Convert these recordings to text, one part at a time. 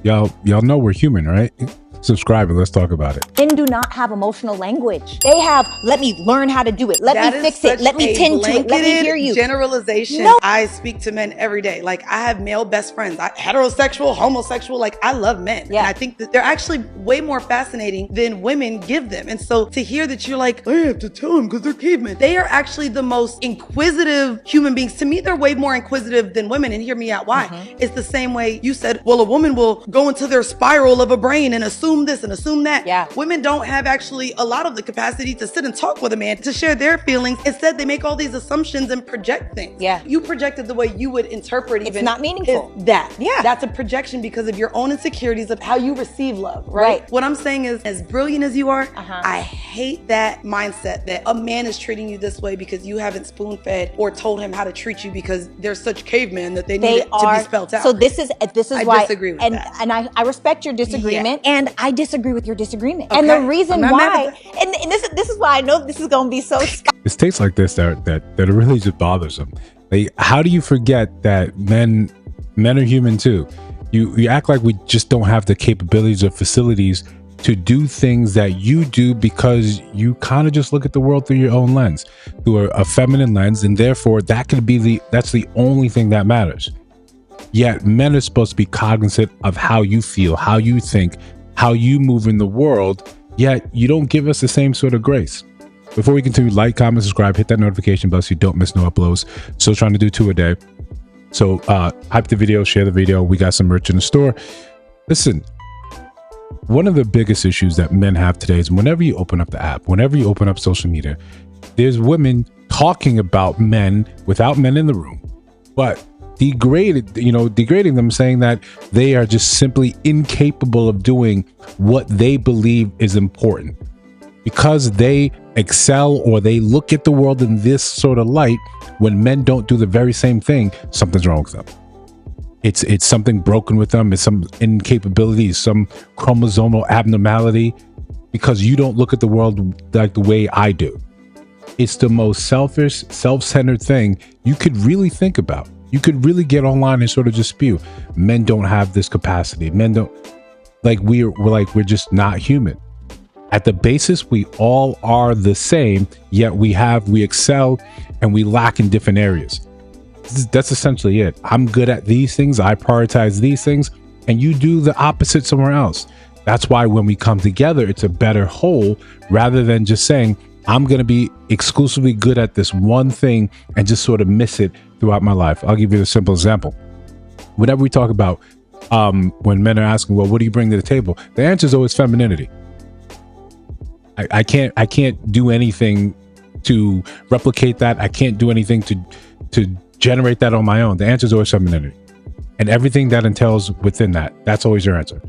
Y'all know we're human, right? Subscribe and let's talk about it. Men do not have emotional language. They have, let me learn how to do it. Let me fix it. Let me tend to it. Let me hear you. Generalization. No. I speak to men every day. Like, I have male best friends, heterosexual, homosexual. Like, I love men. Yeah. And I think that they're actually way more fascinating than women give them. And so to hear that you're like, I have to tell them because they're cavemen. They are actually the most inquisitive human beings. To me, they're way more inquisitive than women. And hear me out why. It's the same way you said, well, a woman will go into their spiral of a brain and assume this and assume that. Yeah. Women don't have actually a lot of the capacity to sit and talk with a man to share their feelings. Instead, they make all these assumptions and project things. Yeah. You projected the way you would interpret It's even. not meaningful. That. Yeah. That's a projection because of your own insecurities of how you receive love. Right. What I'm saying is, as brilliant as you are, Uh-huh. I hate that mindset that a man is treating you this way because you haven't spoon fed or told him how to treat you because they're such cavemen that they need it to be spelled out. So this is I why disagree with and that. and I respect your disagreement, and I disagree with your disagreement. And Okay. the reason I'm not mad why, at and this is why I know this is gonna be so. It's takes like this that are really just bothersome. Like, how do you forget that men are human too? You act like we just don't have the capabilities or facilities to do things that you do because you kind of just look at the world through your own lens, through a feminine lens, and therefore that's the only thing that matters. Yet men are supposed to be cognizant of how you feel, how you think, how you move in the world, yet you don't give us the same sort of grace. Before we continue, like, comment, subscribe, hit that notification bell so you don't miss no uploads. Still trying to do 2 a day. So hype the video, share the video. We got some merch in the store. Listen, one of the biggest issues that men have today is whenever you open up the app, whenever you open up social media, there's women talking about men without men in the room, but degrading them, saying that they are just simply incapable of doing what they believe is important because they excel or they look at the world in this sort of light. When men don't do the very same thing, something's wrong with them. It's something broken with them. It's some incapability, some chromosomal abnormality, because you don't look at the world like the way I do. It's the most selfish, self-centered thing you could really think about. You could really get online and sort of just spew. Men don't have this capacity. Men don't, like, we're just not human. At the basis, we all are the same, yet we excel and we lack in different areas. That's essentially it. I'm good at these things. I prioritize these things, and you do the opposite somewhere else. That's why when we come together, it's a better whole, rather than just saying, I'm going to be exclusively good at this one thing and just sort of miss it throughout my life. I'll give you a simple example. Whenever we talk about when men are asking, well, what do you bring to the table? The answer is always femininity. I can't do anything to replicate that. I can't do anything to generate that on my own. The answer is always femininity, and everything that entails within that. That's always your answer.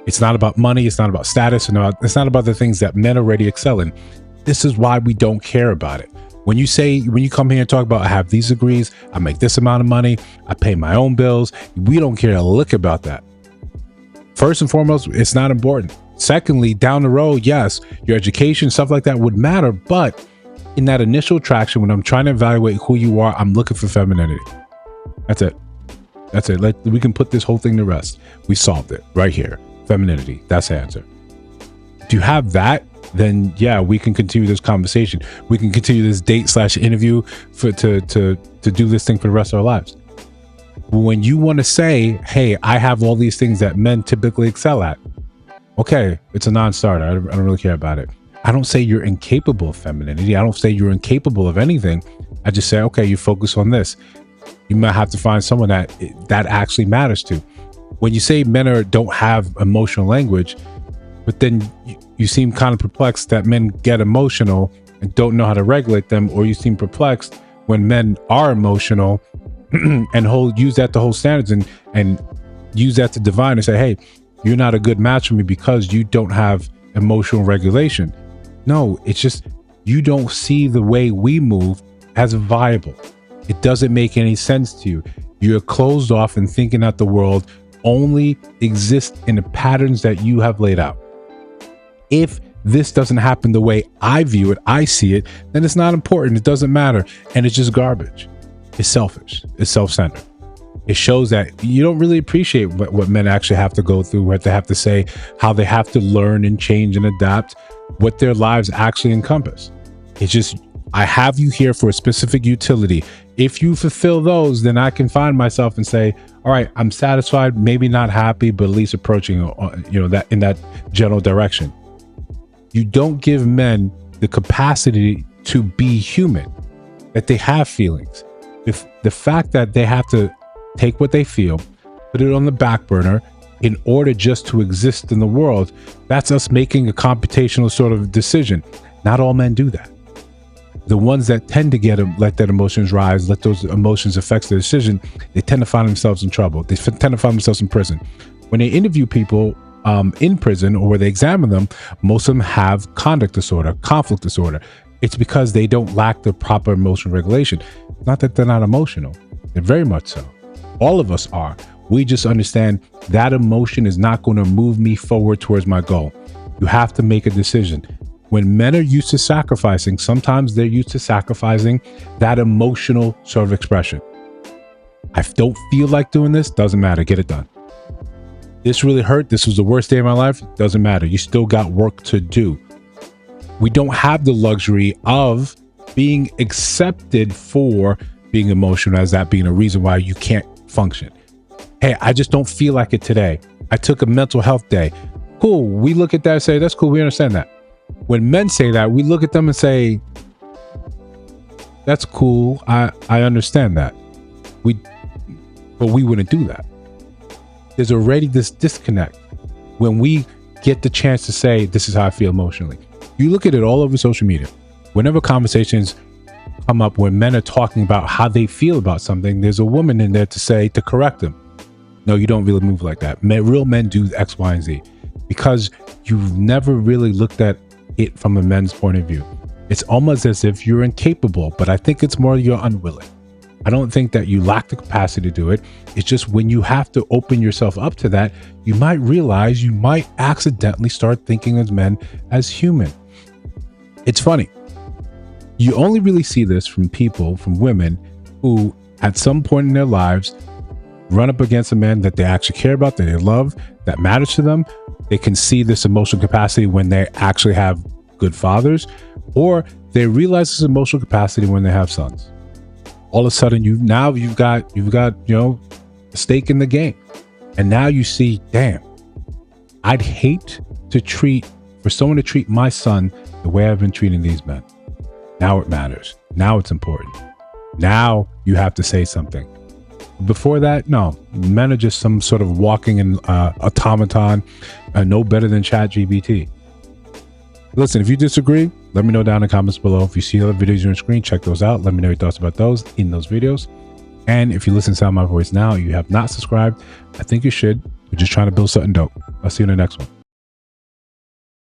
It's not about money. It's not about status. It's not about the things that men already excel in. This is why we don't care about it. When you come here and talk about, I have these degrees, I make this amount of money, I pay my own bills, we don't care a lick about that. First and foremost, it's not important. Secondly, down the road, yes, your education, stuff like that would matter. But in that initial traction, when I'm trying to evaluate who you are, I'm looking for femininity. That's it. We can put this whole thing to rest. We solved it right here. Femininity. That's the answer. Do you have that? Then yeah, we can continue this conversation. We can continue this date/interview to do this thing for the rest of our lives. When you want to say, hey, I have all these things that men typically excel at, okay, it's a non-starter. I don't really care about it. I don't say you're incapable of femininity. I don't say you're incapable of anything. I just say, okay, you focus on this. You might have to find someone that actually matters to. When you say men don't have emotional language, but then you seem kind of perplexed that men get emotional and don't know how to regulate them, or you seem perplexed when men are emotional and use that to hold standards and use that to divine and say, hey, you're not a good match for me because you don't have emotional regulation. No, it's just you don't see the way we move as viable. It doesn't make any sense to you. You're closed off and thinking that the world only exists in the patterns that you have laid out. If this doesn't happen the way I view it, I see it, then it's not important. It doesn't matter. And it's just garbage. It's selfish. It's self-centered. It shows that you don't really appreciate what men actually have to go through, what they have to say, how they have to learn and change and adapt, what their lives actually encompass. It's just, I have you here for a specific utility. If you fulfill those, then I can find myself and say, all right, I'm satisfied, maybe not happy, but at least approaching, that in that general direction. You don't give men the capacity to be human, that they have feelings. If the fact that they have to take what they feel, put it on the back burner in order just to exist in the world, that's us making a computational sort of decision. Not all men do that. The ones that tend to let their emotions rise, let those emotions affect their decision, they tend to find themselves in trouble. They tend to find themselves in prison. When they interview people in prison or where they examine them, most of them have conduct disorder, conflict disorder. It's because they don't lack the proper emotional regulation. Not that they're not emotional. They're very much so. All of us are. We just understand that emotion is not going to move me forward towards my goal. You have to make a decision. When men are used to sacrificing, sometimes they're used to sacrificing that emotional sort of expression. I don't feel like doing this, doesn't matter, get it done. This really hurt, this was the worst day of my life, doesn't matter, you still got work to do. We don't have the luxury of being accepted for being emotional as that being a reason why you can't function. Hey, I just don't feel like it today. I took a mental health day. Cool, we look at that and say, that's cool, we understand that. When men say that, we look at them and say, that's cool, I understand that. But we wouldn't do that. There's already this disconnect when we get the chance to say, this is how I feel emotionally. You look at it all over social media. Whenever conversations come up where men are talking about how they feel about something, there's a woman in there to correct them. No, you don't really move like that. Real men do X, Y, and Z, because you've never really looked at it from a men's point of view. It's almost as if you're incapable, but I think it's more you're unwilling. I don't think that you lack the capacity to do it. It's just when you have to open yourself up to that, you might realize you might accidentally start thinking as men as human. It's funny. You only really see this from women who at some point in their lives run up against a man that they actually care about, that they love, that matters to them. They can see this emotional capacity when they actually have good fathers, or they realize this emotional capacity when they have sons. All of a sudden, you've got a stake in the game, and now you see, damn, I'd hate for someone to treat my son the way I've been treating these men. Now it matters. Now it's important. Now you have to say something. Before that, no, men are just some sort of walking automaton, no better than ChatGPT. Listen, if you disagree, let me know down in the comments below. If you see other videos on your screen, check those out. Let me know your thoughts about those in those videos. And if you listen to sound my voice now, you have not subscribed, I think you should. We're just trying to build something dope. I'll see you in the next one.